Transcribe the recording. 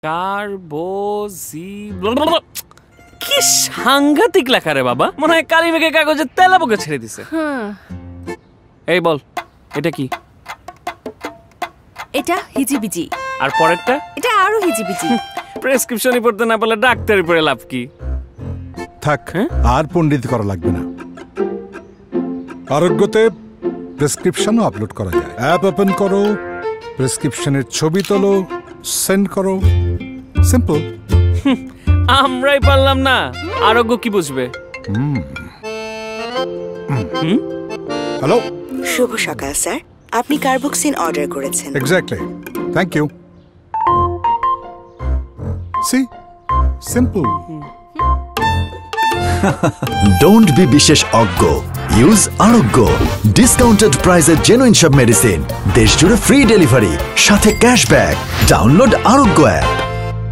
কার্বোজি কি সাংঘাতিক লেখা রে বাবা, মনে হয় কালি মেঘে কাগজে তেলাপোকা ছেড়ে দিছে। এই বল এটা কি? এটা হিজিবিজি। আর পরেরটা? এটা আরো হিজিবিজি। প্রেসক্রিপশনই পড়তে না পারলে ডাক্তারি পড়ে লাভ কি? থাক, আর পণ্ডিত করা লাগবে না। আরোগ্যতে প্রেসক্রিপশনও আপলোড করা যায়। অ্যাপ ওপেন করো, প্রেসক্রিপশনের ছবি তোলো, সেন্ড করো, সিম্পল। আমরাই পারলাম না, আরোগ্য কি বুঝবে? হ্যালো, শুভ সকাল স্যার, আপনি কার্বক্সিন অর্ডার করেছেন। Exactly, thank you. See, simple. Don't be বিশেষ অজ্ঞ, ইউজ আরোগ্য। ডিসকাউন্টেড প্রাইসে জেনুইন সব মেডিসিন, দেশ জুড়ে ফ্রি ডেলিভারি, সাথে ক্যাশব্যাক। ডাউনলোড আরোগ্য অ্যাপ।